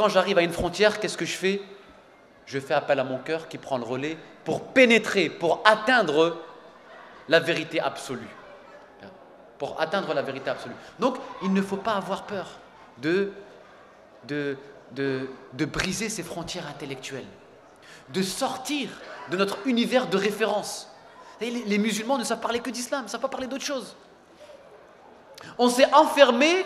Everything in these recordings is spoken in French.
quand j'arrive à une frontière, qu'est-ce que je fais? Je fais appel à mon cœur qui prend le relais pour pénétrer, pour atteindre la vérité absolue. Pour atteindre la vérité absolue. Donc, il ne faut pas avoir peur de briser ces frontières intellectuelles, de sortir de notre univers de référence. Les musulmans ne savent parler que d'islam, ils ne savent pas parler d'autre chose. On s'est enfermé,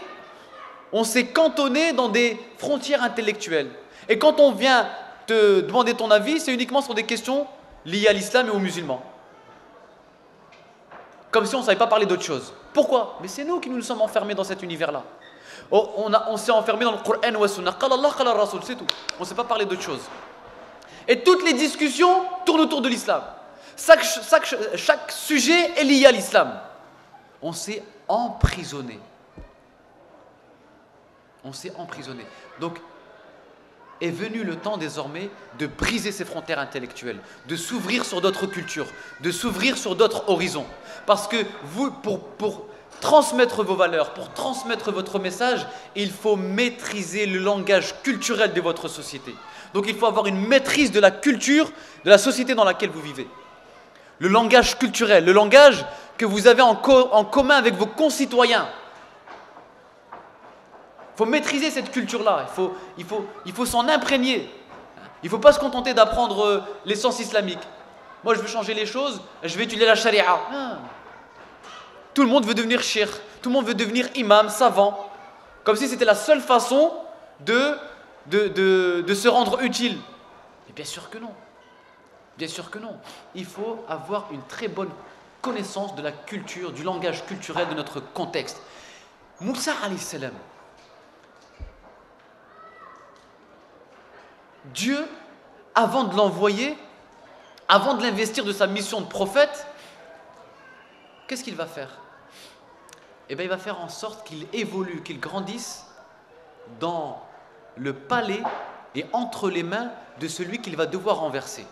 on s'est cantonné dans des frontières intellectuelles. Et quand on vient te demander ton avis, c'est uniquement sur des questions liées à l'islam et aux musulmans. Comme si on ne savait pas parler d'autre chose. Pourquoi? Mais c'est nous qui nous sommes enfermés dans cet univers-là. On s'est enfermé dans le Coran ou la Sunna. Qala Allah, qala Rasul, c'est tout. On ne sait pas parler d'autre chose. Et toutes les discussions tournent autour de l'islam. Chaque sujet est lié à l'islam. On s'est emprisonné. On s'est emprisonné. Donc, est venu le temps désormais de briser ces frontières intellectuelles, de s'ouvrir sur d'autres cultures, de s'ouvrir sur d'autres horizons. Parce que vous, pour transmettre vos valeurs, pour transmettre votre message, il faut maîtriser le langage culturel de votre société. Donc il faut avoir une maîtrise de la culture de la société dans laquelle vous vivez. Le langage culturel, le langage que vous avez en commun avec vos concitoyens. Il faut maîtriser cette culture-là, il faut s'en imprégner. Il ne faut pas se contenter d'apprendre l'essence islamique. Moi, je veux changer les choses, je vais étudier la charia. Ah. Tout le monde veut devenir cheikh, tout le monde veut devenir imam, savant. Comme si c'était la seule façon de se rendre utile. Mais bien sûr que non. Bien sûr que non. Il faut avoir une très bonne connaissance de la culture, du langage culturel de notre contexte. Moussa alayhi salam, Dieu, avant de l'envoyer, avant de l'investir de sa mission de prophète, qu'est-ce qu'il va faire? Eh bien, il va faire en sorte qu'il évolue, qu'il grandisse dans le palais et entre les mains de celui qu'il va devoir renverser.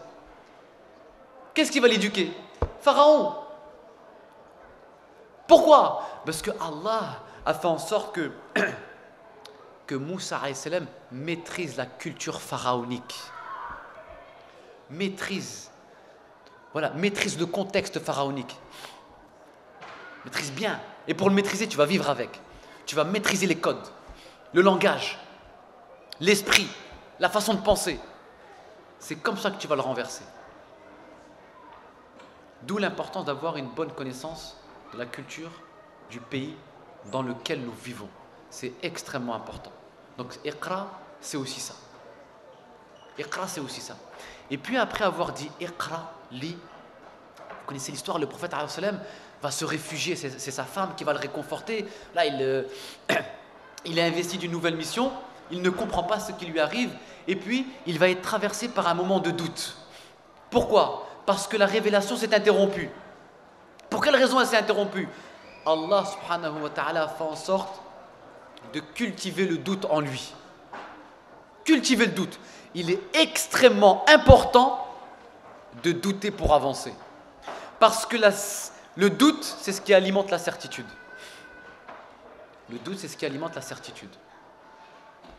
Qu'est-ce qui va l'éduquer? Pharaon. Pourquoi? Parce que Allah a fait en sorte que Moussa alayhi salam maîtrise la culture pharaonique. Maîtrise le contexte pharaonique. Maîtrise bien. Et pour le maîtriser, tu vas vivre avec. Tu vas maîtriser les codes, le langage, l'esprit, la façon de penser. C'est comme ça que tu vas le renverser. D'où l'importance d'avoir une bonne connaissance de la culture du pays dans lequel nous vivons. C'est extrêmement important. Donc, Iqra, c'est aussi ça. Iqra, c'est aussi ça. Et puis, après avoir dit Iqra, lis, vous connaissez l'histoire, le prophète alayhi salam va se réfugier, c'est sa femme qui va le réconforter. Là, il est investi d'une nouvelle mission, il ne comprend pas ce qui lui arrive, et puis, il va être traversé par un moment de doute. Pourquoi? Parce que la révélation s'est interrompue. Pour quelle raison elle s'est interrompue? Allah subhanahu wa ta'ala a fait en sorte de cultiver le doute en lui. Cultiver le doute. Il est extrêmement important de douter pour avancer. Parce que le doute, c'est ce qui alimente la certitude. Le doute, c'est ce qui alimente la certitude.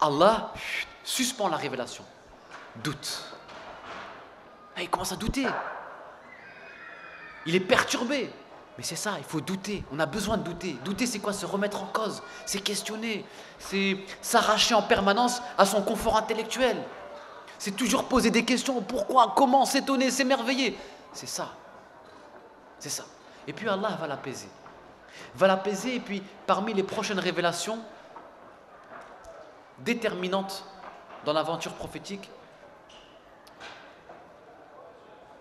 Allah suspend la révélation. Doute. Et il commence à douter. Il est perturbé. Mais c'est ça, il faut douter. On a besoin de douter. Douter, c'est quoi? Se remettre en cause. C'est questionner. C'est s'arracher en permanence à son confort intellectuel. C'est toujours poser des questions. Pourquoi? Comment? S'étonner, s'émerveiller. C'est ça. C'est ça. Et puis Allah va l'apaiser. Va l'apaiser et puis parmi les prochaines révélations déterminantes dans l'aventure prophétique,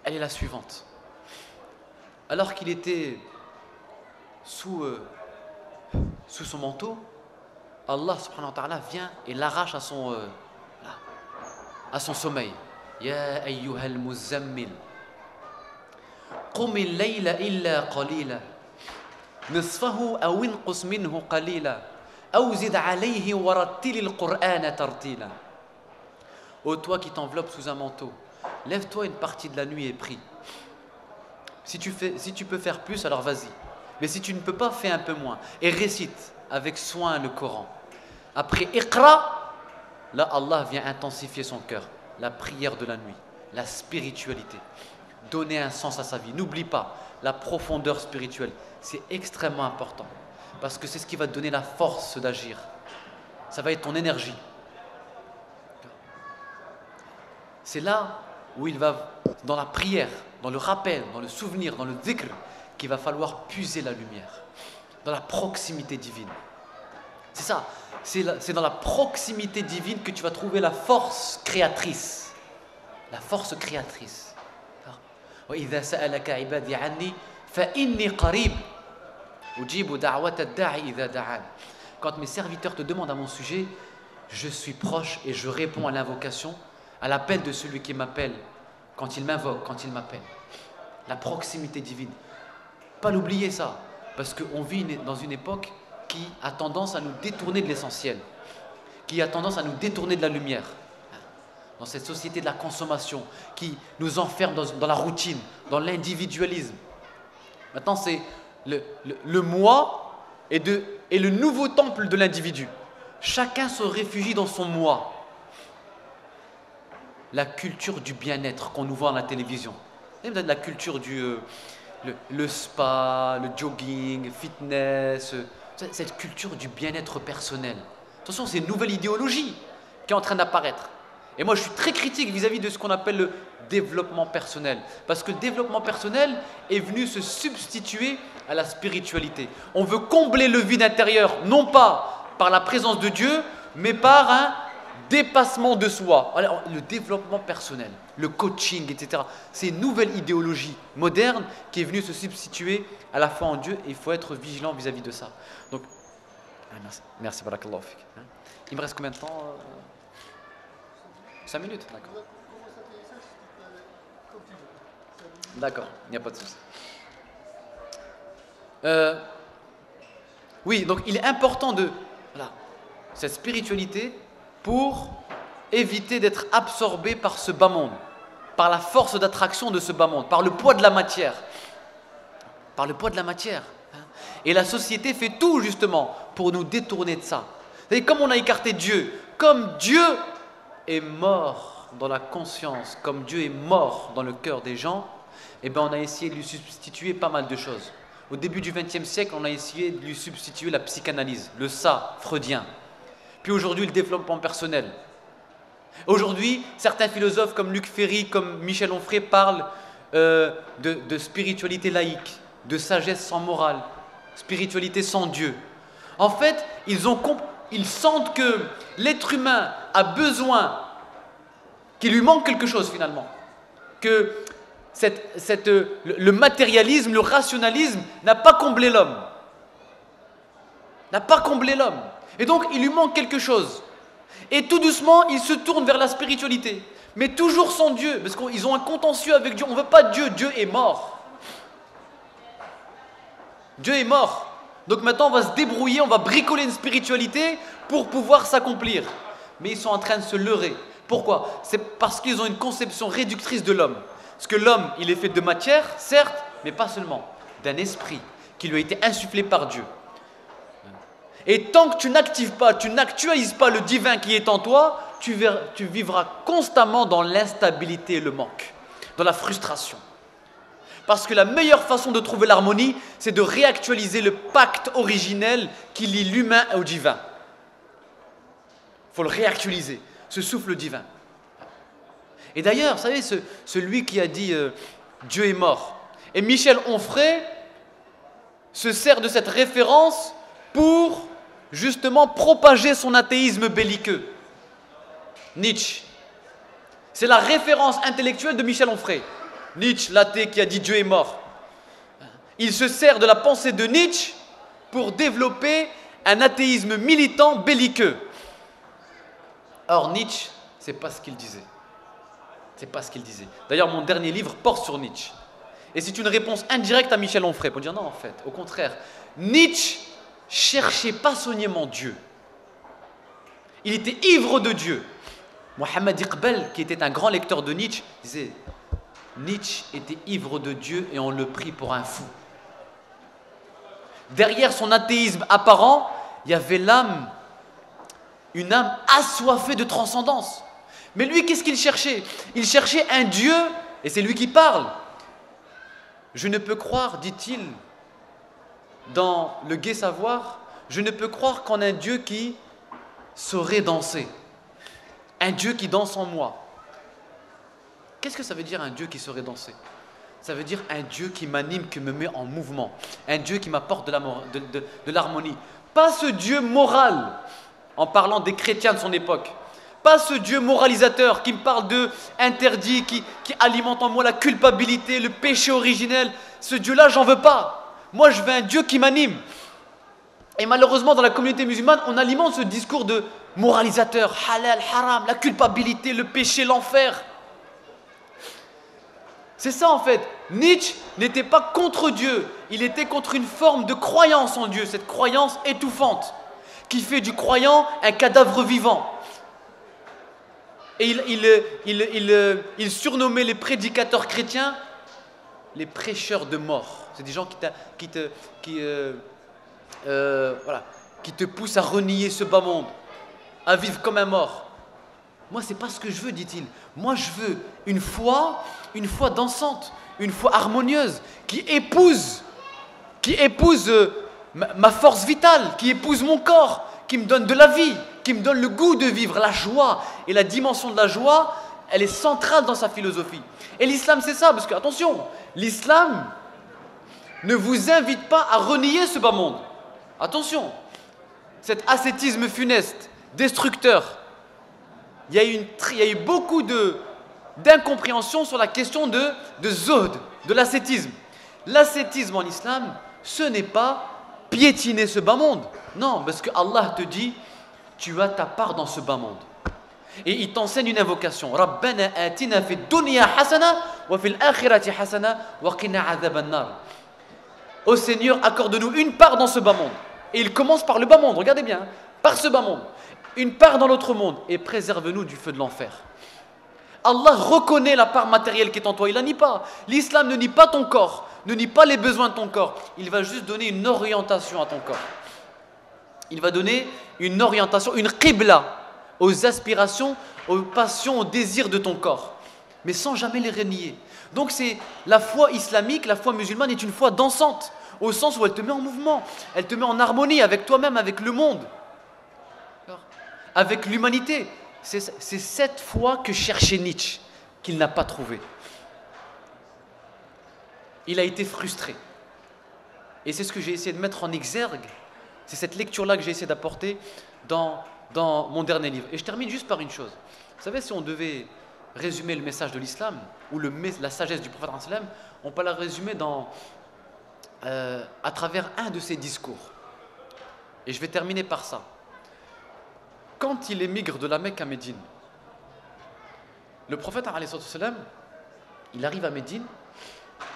elle est la suivante. Alors qu'il était sous son manteau, Allah subhanahu wa ta'ala vient et l'arrache à son sommeil. Ya ayyuhal muzammil qum al-layla illa qalila nisfahu aw inqus minhu qalila aw zid alayhi wa rattil al-Qur'ana tartila. Ô toi qui t'enveloppes sous un manteau, lève-toi une partie de la nuit et prie. Si tu peux faire plus, alors vas-y. Mais si tu ne peux pas, fais un peu moins. Et récite avec soin le Coran. Après Iqra, là Allah vient intensifier son cœur. La prière de la nuit, la spiritualité, donner un sens à sa vie. N'oublie pas, la profondeur spirituelle, c'est extrêmement important. Parce que c'est ce qui va te donner la force d'agir. Ça va être ton énergie. C'est là où il va, dans la prière, dans le rappel, dans le souvenir, dans le dhikr, qu'il va falloir puiser la lumière. Dans la proximité divine. C'est ça. C'est dans la proximité divine que tu vas trouver la force créatrice. La force créatrice. وَإِذَا سَأَلَكَ عِبَادِي عَنِّي فَإِنِّي قَرِيبٌ أُجِيبُ دَعْوَةَ الدَّاعِ إِذَا دَعَانِ. Quand mes serviteurs te demandent à mon sujet, je suis proche et je réponds à l'invocation, à l'appel de celui qui m'appelle, quand il m'invoque, quand il m'appelle. La proximité divine. Pas l'oublier ça, parce qu'on vit dans une époque qui a tendance à nous détourner de l'essentiel, qui a tendance à nous détourner de la lumière. Dans cette société de la consommation, qui nous enferme dans la routine, dans l'individualisme. Maintenant, c'est le moi et le nouveau temple de l'individu. Chacun se réfugie dans son moi. La culture du bien-être qu'on nous voit à la télévision. La culture du le spa, le jogging, fitness, cette culture du bien-être personnel. Attention, c'est une nouvelle idéologie qui est en train d'apparaître. Et moi, je suis très critique vis-à-vis de ce qu'on appelle le développement personnel. Parce que le développement personnel est venu se substituer à la spiritualité. On veut combler le vide intérieur, non pas par la présence de Dieu, mais par un dépassement de soi. Alors, le développement personnel, le coaching, etc. C'est une nouvelle idéologie moderne qui est venue se substituer à la foi en Dieu. Et il faut être vigilant vis-à-vis de ça. Donc, merci, barakallahu fik. Il me reste combien de temps 5 minutes, d'accord. D'accord, il n'y a pas de souci. Oui, donc il est important de cette spiritualité pour éviter d'être absorbé par ce bas monde, par la force d'attraction de ce bas monde, par le poids de la matière. Par le poids de la matière. Et la société fait tout justement pour nous détourner de ça. Et comme on a écarté Dieu, comme Dieu est mort dans la conscience, comme Dieu est mort dans le cœur des gens, eh bien on a essayé de lui substituer pas mal de choses. Au début du XXe siècle, on a essayé de lui substituer la psychanalyse, le ça freudien. Puis aujourd'hui, le développement personnel. Aujourd'hui, certains philosophes comme Luc Ferry, comme Michel Onfray parlent de spiritualité laïque, de sagesse sans morale, spiritualité sans Dieu. En fait, ils sentent que l'être humain a besoin, qu'il lui manque quelque chose finalement, que le matérialisme, le rationalisme n'a pas comblé l'homme. N'a pas comblé l'homme. Et donc, il lui manque quelque chose. Et tout doucement, il se tourne vers la spiritualité. Mais toujours sans Dieu, parce qu'ils ont un contentieux avec Dieu. On ne veut pas de Dieu, Dieu est mort. Dieu est mort. Donc maintenant, on va se débrouiller, on va bricoler une spiritualité pour pouvoir s'accomplir. Mais ils sont en train de se leurrer. Pourquoi? C'est parce qu'ils ont une conception réductrice de l'homme. Parce que l'homme, il est fait de matière, certes, mais pas seulement, d'un esprit qui lui a été insufflé par Dieu. Et tant que tu n'actives pas, tu n'actualises pas le divin qui est en toi, tu vivras constamment dans l'instabilité et le manque, dans la frustration. Parce que la meilleure façon de trouver l'harmonie, c'est de réactualiser le pacte originel qui lie l'humain au divin. Il faut le réactualiser, ce souffle divin. Et d'ailleurs, vous savez, celui qui a dit Dieu est mort. Et Michel Onfray se sert de cette référence pour justement propager son athéisme belliqueux. Nietzsche. C'est la référence intellectuelle de Michel Onfray. Nietzsche, l'athée qui a dit Dieu est mort. Il se sert de la pensée de Nietzsche pour développer un athéisme militant belliqueux. Or Nietzsche, c'est pas ce qu'il disait. C'est pas ce qu'il disait. D'ailleurs, mon dernier livre porte sur Nietzsche. Et c'est une réponse indirecte à Michel Onfray pour dire non, en fait, au contraire, Nietzsche cherchait passionnément Dieu. Il était ivre de Dieu. Mohammed Iqbal, qui était un grand lecteur de Nietzsche, disait Nietzsche était ivre de Dieu et on le prit pour un fou. Derrière son athéisme apparent, il y avait l'âme une âme assoiffée de transcendance. Mais lui, qu'est-ce qu'il cherchait? Il cherchait un Dieu, et c'est lui qui parle. Je ne peux croire, dit-il, dans le gai savoir, je ne peux croire qu'en un Dieu qui saurait danser. Un Dieu qui danse en moi. Qu'est-ce que ça veut dire un Dieu qui saurait danser? Ça veut dire un Dieu qui m'anime, qui me met en mouvement. Un Dieu qui m'apporte de l'harmonie. Pas ce Dieu moral, en parlant des chrétiens de son époque. Pas ce Dieu moralisateur qui me parle de interdit, qui alimente en moi la culpabilité, le péché originel. Ce Dieu-là, j'en veux pas. Moi, je veux un Dieu qui m'anime. Et malheureusement, dans la communauté musulmane, on alimente ce discours de moralisateur, halal, haram, la culpabilité, le péché, l'enfer. C'est ça en fait. Nietzsche n'était pas contre Dieu, il était contre une forme de croyance en Dieu, cette croyance étouffante, qui fait du croyant un cadavre vivant. Et il surnommait les prédicateurs chrétiens les prêcheurs de mort. C'est des gens qui te poussent à renier ce bas monde, à vivre comme un mort. Moi, c'est pas ce que je veux, dit-il. Moi, je veux une foi dansante, une foi harmonieuse, qui épouse ma force vitale, qui épouse mon corps, qui me donne de la vie, qui me donne le goût de vivre, la joie. Et la dimension de la joie, elle est centrale dans sa philosophie. Et l'islam, c'est ça, parce que, attention, l'islam ne vous invite pas à renier ce bas monde. Attention, cet ascétisme funeste, destructeur, il y a eu beaucoup d'incompréhension sur la question de zuhd, de l'ascétisme. L'ascétisme en islam, ce n'est pas piétiner ce bas monde. Non, parce que Allah te dit, tu as ta part dans ce bas monde. Et il t'enseigne une invocation. Rabbana atina fi dunya hasana wa fil akhirati hasana wa qina adhaban nar. Ô Seigneur, accorde-nous une part dans ce bas monde. Et il commence par le bas monde, regardez bien, par ce bas monde. Une part dans l'autre monde et préserve-nous du feu de l'enfer. Allah reconnaît la part matérielle qui est en toi, il la nie pas. L'islam ne nie pas ton corps, ne nie pas les besoins de ton corps. Il va juste donner une orientation à ton corps. Il va donner une orientation, une qibla aux aspirations, aux passions, aux désirs de ton corps, mais sans jamais les renier. Donc c'est la foi islamique, la foi musulmane est une foi dansante, au sens où elle te met en mouvement, elle te met en harmonie avec toi-même, avec le monde, avec l'humanité. C'est cette foi que cherchait Nietzsche, qu'il n'a pas trouvée. Il a été frustré. Et c'est ce que j'ai essayé de mettre en exergue. C'est cette lecture-là que j'ai essayé d'apporter dans mon dernier livre. Et je termine juste par une chose. Vous savez, si on devait résumer le message de l'islam, ou la sagesse du prophète, on peut la résumer à travers un de ses discours. Et je vais terminer par ça. Quand il émigre de la Mecque à Médine, le prophète, il arrive à Médine,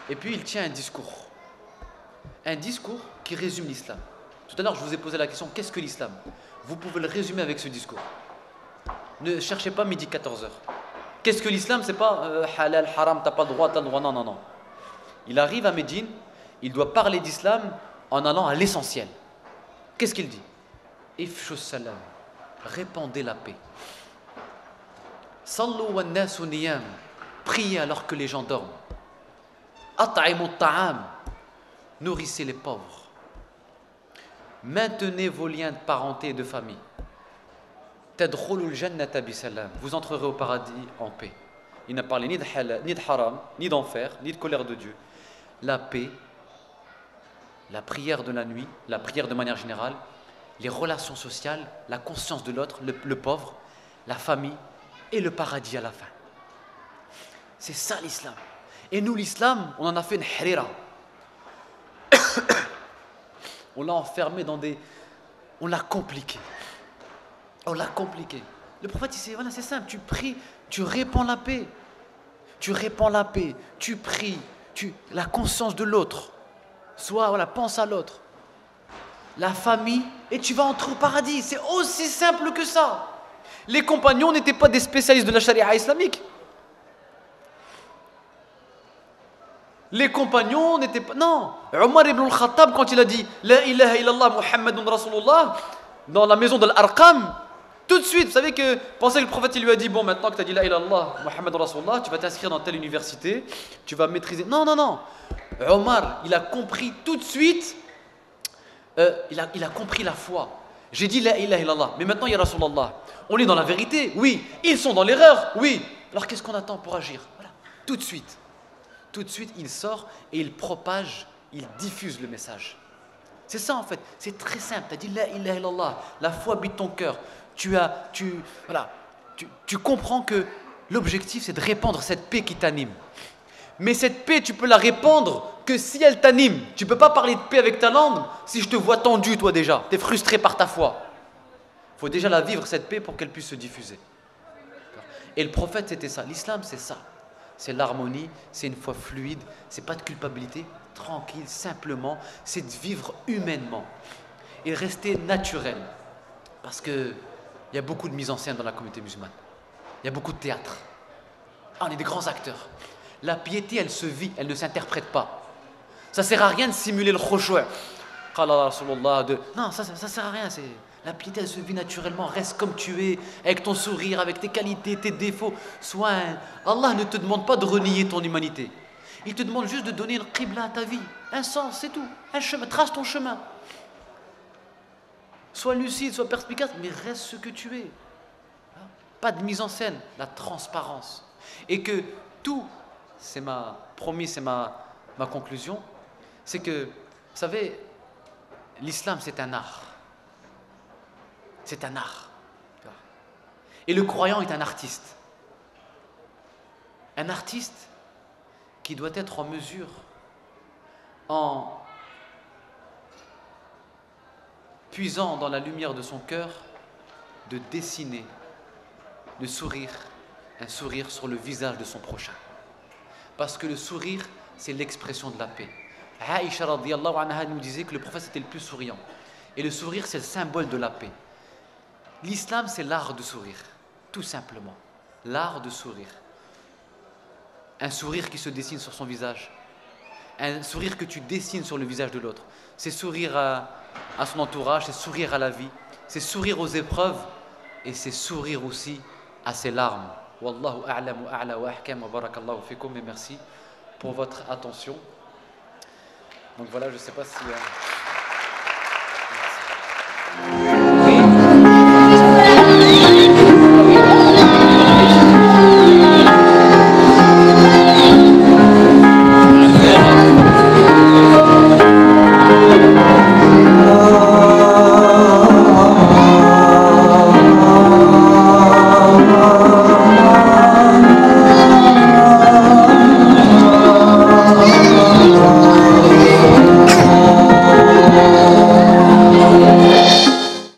et puis il tient un discours. Un discours qui résume l'islam. Tout à l'heure, je vous ai posé la question, qu'est-ce que l'islam? Vous pouvez le résumer avec ce discours. Ne cherchez pas midi 14h. Qu'est-ce que l'islam? C'est pas halal, haram, t'as pas le droit, t'as le droit. Non, non, non. Il arrive à Médine, il doit parler d'islam en allant à l'essentiel. Qu'est-ce qu'il dit? Ifshu salam, répandez la paix. Sallu wa nasu niyam, priez alors que les gens dorment. At'imu ta'am, nourrissez les pauvres. Maintenez vos liens de parenté et de famille. Tadkhulul jannata bisalam, vous entrerez au paradis en paix. Il n'a parlé ni de halal, ni de haram, ni d'enfer, ni de colère de Dieu. La paix, la prière de la nuit, la prière de manière générale, les relations sociales, la conscience de l'autre, le pauvre, la famille et le paradis à la fin. C'est ça l'islam. Et nous, l'islam, on en a fait une harira. On l'a enfermé dans on l'a compliqué. On l'a compliqué. Le prophète, il dit, voilà, c'est simple, tu pries, tu répands la paix. Tu répands la paix, tu pries, la conscience de l'autre. Pense à l'autre. La famille, et tu vas entrer au paradis. C'est aussi simple que ça. Les compagnons n'étaient pas des spécialistes de la charia islamique. Les compagnons n'étaient pas... Non, Omar ibn al-Khattab, quand il a dit « La ilaha illallah Muhammadun Rasulullah » dans la maison de l'Arqam, Tout de suite, vous savez que, pensez que le prophète il lui a dit, bon, maintenant que tu as dit la ilaha illallah, Muhammad Rasulullah, tu vas t'inscrire dans telle université, tu vas maîtriser. Non, non, non. Omar, il a compris tout de suite, il a compris la foi. J'ai dit la ilaha illallah, mais maintenant, ya Rasulallah, on est dans la vérité, oui. Ils sont dans l'erreur, oui. Alors qu'est-ce qu'on attend pour agir? Voilà, tout de suite. Tout de suite, il sort et il propage, il diffuse le message. C'est ça en fait, c'est très simple. Tu as dit la ilaha illallah, la foi habite ton cœur. Tu comprends que l'objectif c'est de répandre cette paix qui t'anime. Mais cette paix, tu peux la répandre que si elle t'anime. Tu ne peux pas parler de paix avec ta langue si je te vois tendu toi déjà. Tu es frustré par ta foi. Il faut déjà la vivre cette paix pour qu'elle puisse se diffuser. Et le prophète c'était ça, l'islam c'est ça. C'est l'harmonie, c'est une foi fluide, c'est pas de culpabilité, tranquille, simplement, c'est de vivre humainement et rester naturel. Parce qu'il y a beaucoup de mise en scène dans la communauté musulmane. Il y a beaucoup de théâtre. Ah, on est des grands acteurs. La piété, elle se vit, elle ne s'interprète pas. Ça ne sert à rien de simuler le khushu'. Non, ça ne sert à rien. La piété, elle se vit naturellement. Reste comme tu es, avec ton sourire, avec tes qualités, tes défauts. Allah ne te demande pas de renier ton humanité. Il te demande juste de donner une qibla à ta vie. Un sens, c'est tout. Un chemin. Trace ton chemin. Sois lucide, sois perspicace, mais reste ce que tu es. Pas de mise en scène, la transparence. Et que tout, c'est ma conclusion, c'est que, vous savez, l'islam c'est un art. C'est un art. Et le croyant est un artiste. Un artiste qui doit être en mesure, en puisant dans la lumière de son cœur, de dessiner le sourire, un sourire sur le visage de son prochain. Parce que le sourire, c'est l'expression de la paix. Aïcha radiyallahu anha nous disait que le prophète était le plus souriant. Et le sourire, c'est le symbole de la paix. L'islam, c'est l'art de sourire, tout simplement. L'art de sourire. Un sourire qui se dessine sur son visage. Un sourire que tu dessines sur le visage de l'autre. C'est sourire à son entourage, c'est sourire à la vie, c'est sourire aux épreuves et c'est sourire aussi à ses larmes. Wallahu a'lamu a'la wa ahkam wa barakallahu fikum et merci pour votre attention. Donc voilà, je ne sais pas si... Merci.